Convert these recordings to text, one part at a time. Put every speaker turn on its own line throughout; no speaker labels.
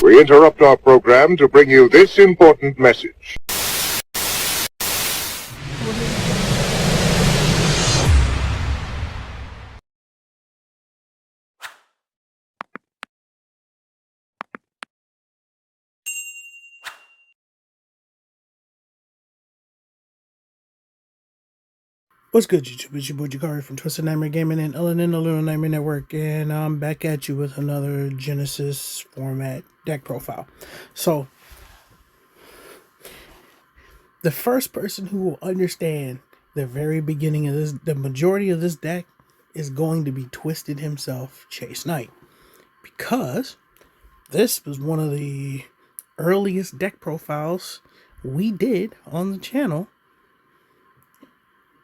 We interrupt our program to bring you this important message.
What's good, YouTube? It's your boy Jakari from Twisted Nightmare Gaming and LNN, the Little Nightmare Network, and I'm back at you with another Genesys format deck profile. So, the first person who will understand the very beginning of this, the majority of this deck, is going to be Twisted himself, Chase Knight, because this was one of the earliest deck profiles we did on the channel.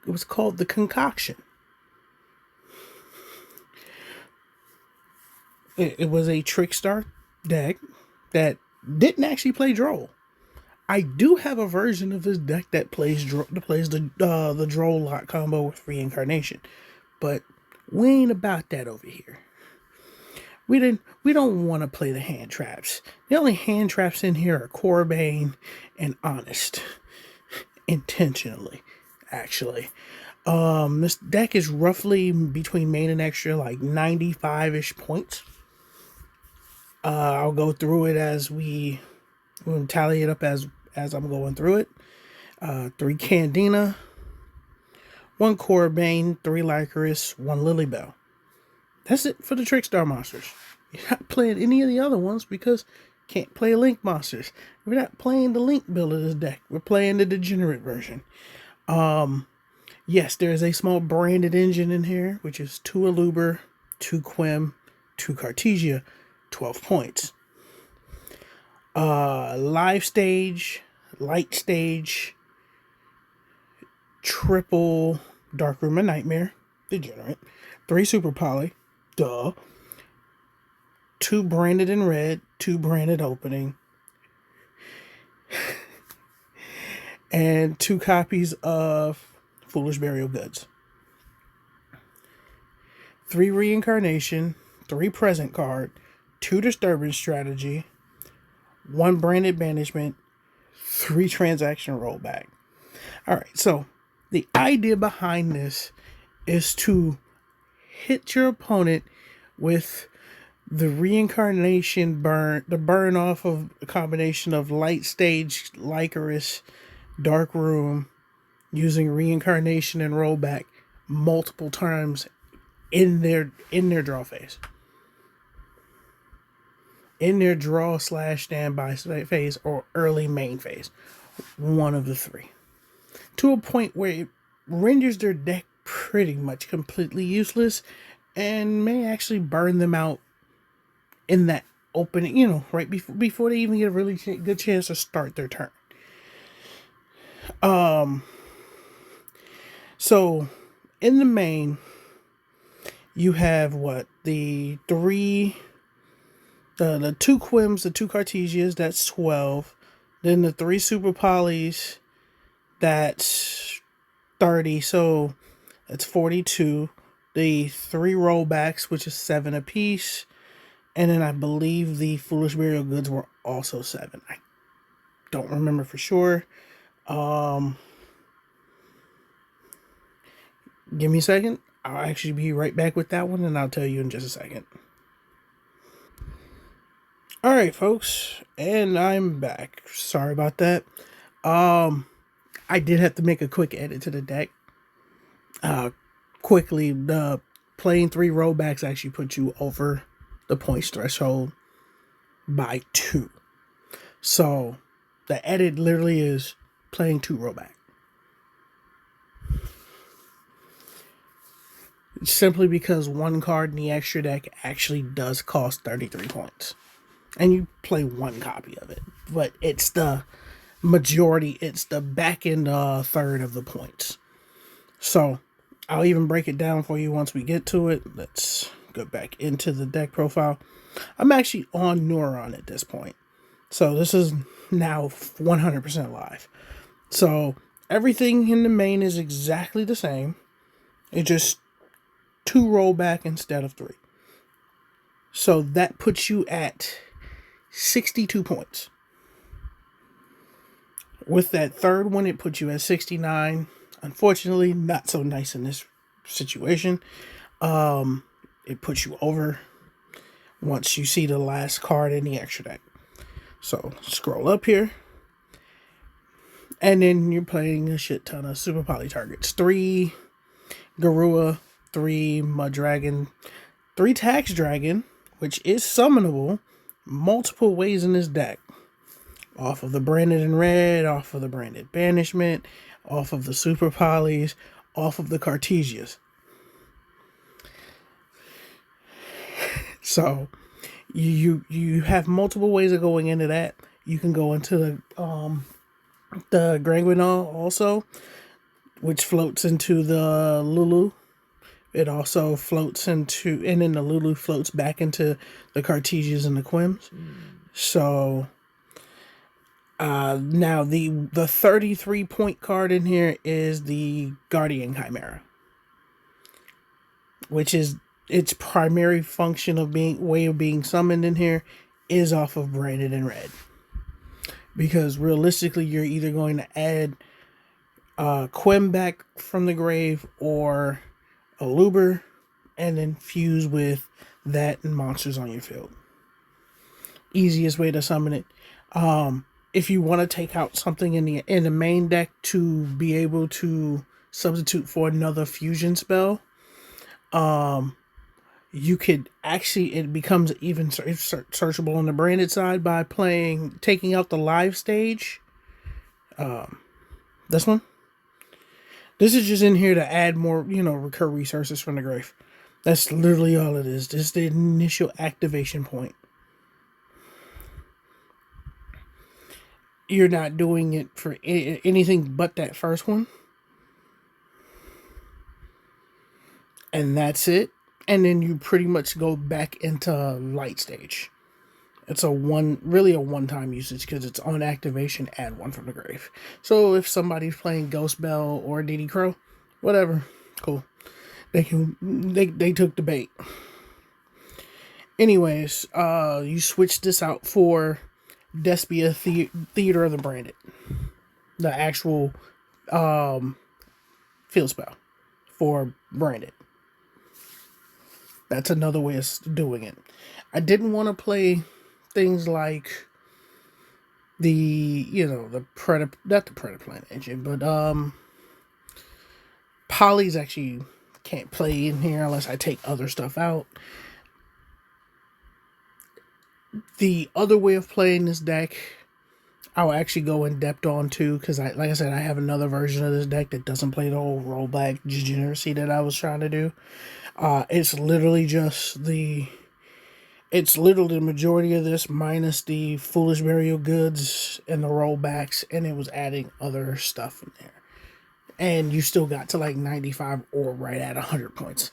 It was called The Concoction. It was a Trickstar deck that didn't actually play Droll. I do have a version of this deck that plays the Droll lot combo with Reincarnation, but we ain't about that over here. We don't want to play the hand traps. The only hand traps in here are Corbane and Honest, intentionally, actually. This deck is roughly between main and extra, like 95-ish points. I'll go through it as we'll tally it up as I'm going through it. 3 Candina, 1 Corbane, 3 Lycoris, 1 Lilybell. That's it for the Trickstar monsters. You're not playing any of the other ones because can't play Link monsters. We're not playing the Link build of this deck. We're playing the degenerate version. Yes, there is a small branded engine in here, which is 2 Aluber, 2 Quim, 2 Cartesia, 12 points. Live stage, light stage, triple Dark Room and Nightmare, degenerate, 3 Super Poly, duh, 2 branded in red, 2 branded opening, and 2 copies of Foolish Burial Goods, 3 Reincarnation, 3 Present Card, 2 Disturbance Strategy, 1 branded banishment, 3 transaction rollback. Alright, so the idea behind this is to hit your opponent with the reincarnation burn, the burn off of a combination of light stage, Lycoris, dark room, using reincarnation and rollback multiple times in their draw phase. In their draw / standby phase or early main phase. One of the 3. To a point where it renders their deck pretty much completely useless and may actually burn them out in that opening, right before they even get a really good chance to start their turn. So in the main, you have the 2 Quims, the 2 Cartesias, that's 12. Then the 3 Super Polys, that's 30, so that's 42. The 3 rollbacks, which is 7 apiece. And then I believe the Foolish Burial Goods were also 7. I don't remember for sure. Give me a second. I'll actually be right back with that one, and I'll tell you in just a second. Alright, folks, and I'm back. Sorry about that. I did have to make a quick edit to the deck. Quickly, playing 3 rollbacks actually put you over the points threshold by 2. So, the edit literally is playing 2 rollback. Simply because 1 card in the extra deck actually does cost 33 points. And you play 1 copy of it. But it's the majority, it's the back end third of the points. So, I'll even break it down for you once we get to it. Let's go back into the deck profile. I'm actually on Neuron at this point. So, this is now 100% live. So, everything in the main is exactly the same. It just 2 rollback instead of 3. So that puts you at 62 points. With that third one, it puts you at 69. Unfortunately, not so nice in this situation. It puts you over once you see the last card in the extra deck. So scroll up here, and then you're playing a shit ton of super poly targets. 3 Garua, 3 Mud Dragon, 3 Tax Dragon, which is summonable multiple ways in this deck. Off of the Branded in Red, off of the Branded Banishment, off of the Super Polys, off of the Cartesias. So you have multiple ways of going into that. You can go into the Granguinol also, which floats into the Lulu. It also floats into, and then the Lulu floats back into the Cartesias and the Quims. So now the 33 point card in here is the Guardian Chimera, which is its primary function of being summoned in here is off of Branded in Red. Because realistically, you're either going to add Quim back from the grave or a Luber, and then fuse with that and monsters on your field. Easiest way to summon it. If you want to take out something in the main deck to be able to substitute for another fusion spell, you could actually, it becomes even searchable on the branded side by taking out the live stage. This one. This is just in here to add more, recur resources from the grave. That's literally all it is. Just the initial activation point. You're not doing it for anything but that first one. And that's it. And then you pretty much go back into light stage. It's a one-time usage because it's on activation, add one from the grave. So if somebody's playing Ghost Bell or DD Crow, whatever, cool. They took the bait. Anyways, you switch this out for Despia Theater of the Branded. The actual field spell for Branded. That's another way of doing it. I didn't want to play things like the Predator, not the Predator Planet engine, but Polys actually can't play in here unless I take other stuff out. The other way of playing this deck, I'll actually go in depth on too, because like I said, I have another version of this deck that doesn't play the whole rollback degeneracy that I was trying to do. It's literally the majority of this minus the Foolish Burial Goods and the rollbacks, and it was adding other stuff in there. And you still got to like 95 or right at 100 points.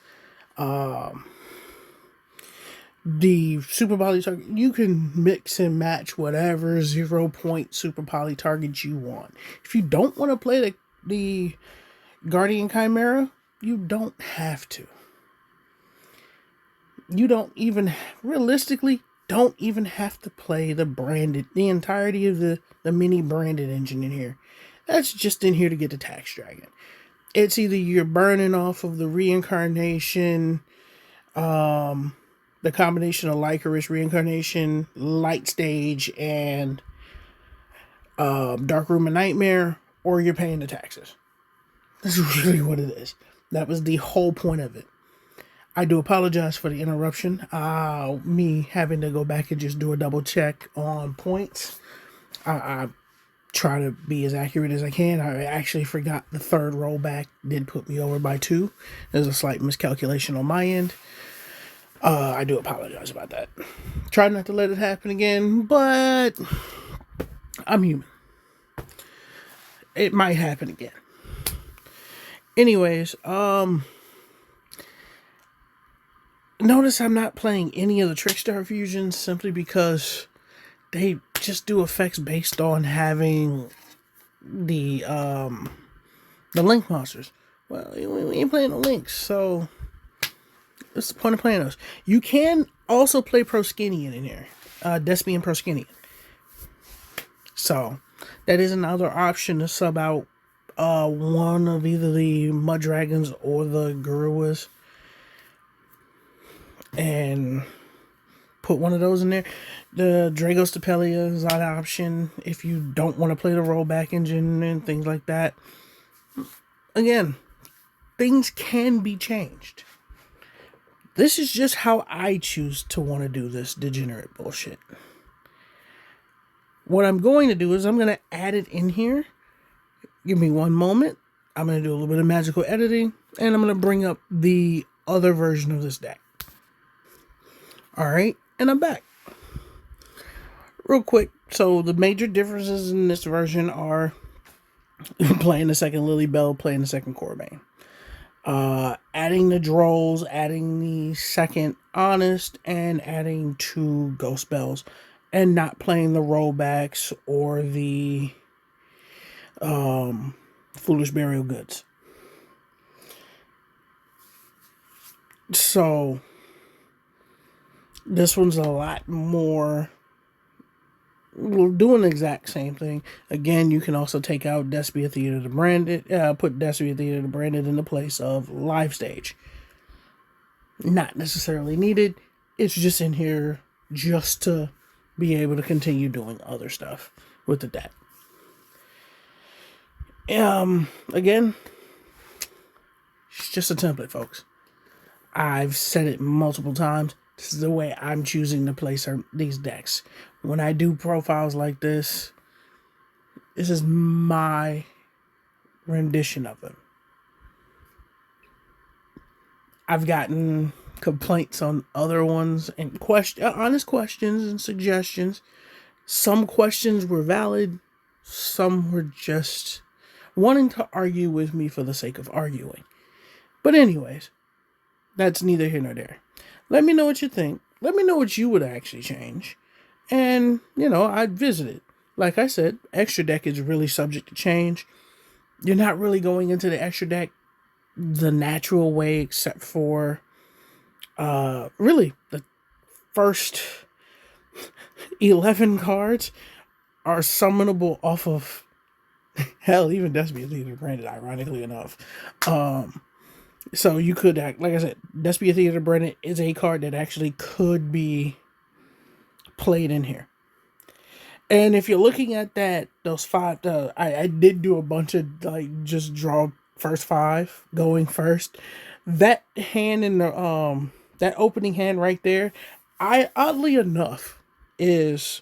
The Super Poly target, you can mix and match whatever 0-point Super Poly target you want. If you don't want to play the Guardian Chimera, you don't have to. You don't even, realistically, don't even have to play the entirety of the mini branded engine in here. That's just in here to get the Tax Dragon. It's either you're burning off of the Reincarnation, the combination of Lycoris, Reincarnation, Light Stage, and Dark Room and Nightmare, or you're paying the taxes. That's really what it is. That was the whole point of it. I do apologize for the interruption. Me having to go back and just do a double check on points. I try to be as accurate as I can. I actually forgot the third rollback did put me over by 2. There's a slight miscalculation on my end. I do apologize about that. Try not to let it happen again, but I'm human. It might happen again. Anyways, notice I'm not playing any of the Trickstar fusions simply because they just do effects based on having the link monsters. Well, we ain't playing the links, so what's the point of playing those? You can also play Pro Skinny in here. Despian Proskinian. So that is another option to sub out one of either the Mud Dragons or the Garuas and put one of those in there. The Dragos Stapelia is an option if you don't want to play the rollback engine and things like that. Again, things can be changed. This is just how I choose to want to do this degenerate bullshit. What I'm going to do is I'm going to add it in here. Give me one moment. I'm going to do a little bit of magical editing, and I'm going to bring up the other version of this deck. Alright, and I'm back. Real quick, so the major differences in this version are playing the second Lily Bell, playing the second Corbane. Adding the Drolls, adding the second Honest, and adding 2 Ghost Bells, and not playing the rollbacks or the Foolish Burial Goods. So this one's a lot more. We're doing the exact same thing. Again, you can also take out Despia Theater to Branded, put Despia Theater to Branded in the place of Live Stage. Not necessarily needed. It's just in here just to be able to continue doing other stuff with the deck. Again, it's just a template, folks. I've said it multiple times. This is the way I'm choosing to place these decks. When I do profiles like this, this is my rendition of them. I've gotten complaints on other ones and honest questions and suggestions. Some questions were valid. Some were just wanting to argue with me for the sake of arguing. But anyways, that's neither here nor there. Let me know what you think. Let me know what you would actually change. And, I'd visit it. Like I said, extra deck is really subject to change. You're not really going into the extra deck the natural way, except for, really, the first 11 cards are summonable off of, hell, even Despia Theater Branded, ironically enough. So you could, like I said, Despia Theater Branded is a card that actually could be played in here. And if you're looking at those 5, I did do a bunch of, just draw first 5 going first. That hand in the, that opening hand right there, oddly enough, is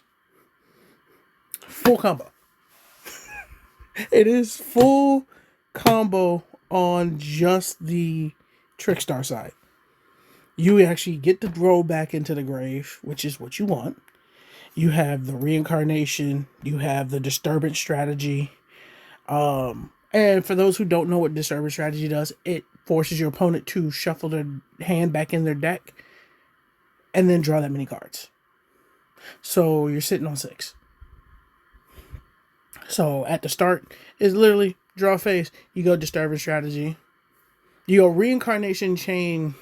full combo. It is full combo on just the Trickstar side. You actually get to roll back into the grave, which is what you want. You have the reincarnation. You have the disturbance strategy. And for those who don't know what disturbance strategy does, it forces your opponent to shuffle their hand back in their deck and then draw that many cards. So you're sitting on 6. So at the start, it's literally draw face. You go disturbance strategy. You go reincarnation chain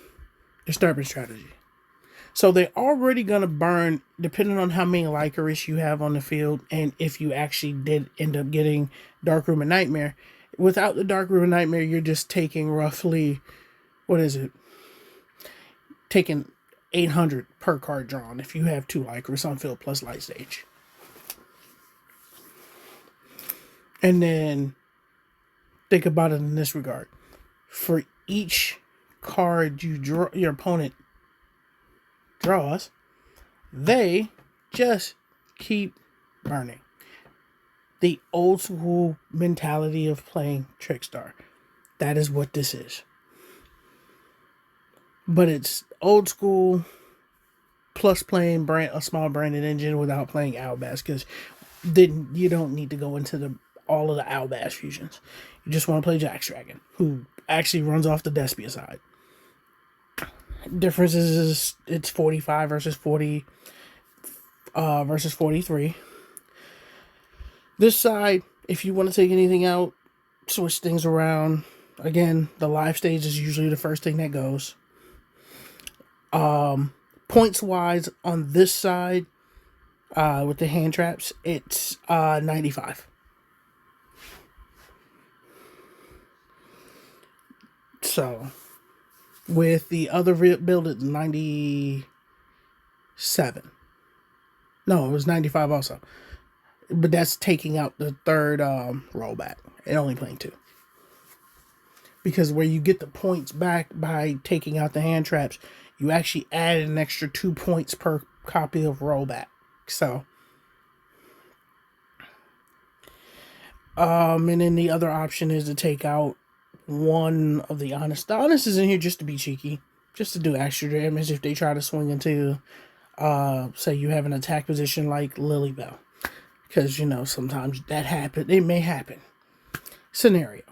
disturbance strategy. So they're already going to burn, depending on how many Lycoris you have on the field, and if you actually did end up getting Dark Room and Nightmare. Without the Dark Room and Nightmare, you're just taking roughly, taking 800 per card drawn if you have 2 Lycoris on field plus Light Stage. And then think about it in this regard. For each card you draw, your opponent draws, they just keep burning. The old school mentality of playing Trickstar. That is what this is. But it's old school plus playing a small branded engine without playing Albass, because then you don't need to go into all of the Albass fusions. You just want to play Jax Dragon, who actually runs off the Despia side. Difference is it's 45 versus 40 versus 43. This side, if you want to take anything out, switch things around. Again, the live stage is usually the first thing that goes. Points wise on this side, with the hand traps, it's 95. So with the other build, it's 97. No, it was 95 also. But that's taking out the third rollback and only playing 2. Because where you get the points back by taking out the hand traps, you actually added an extra 2 points per copy of rollback. So, and then the other option is to take out one of the Honest. The Honest is in here just to be cheeky, just to do extra damage if they try to swing into, say you have an attack position like Lilybell. Because, you know, sometimes that happen. It may happen. Scenario.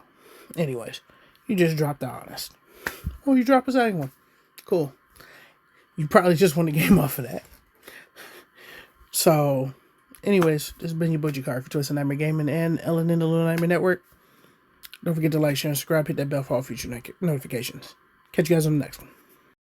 Anyways, you just drop the Honest. Oh, you drop a second one. Cool. You probably just won the game off of that. So, anyways, this has been your Butcher Card for Twisted Nightmare Gaming and Ellen in the Little Nightmare Network. Don't forget to like, share, and subscribe. Hit that bell for all future notifications. Catch you guys on the next one.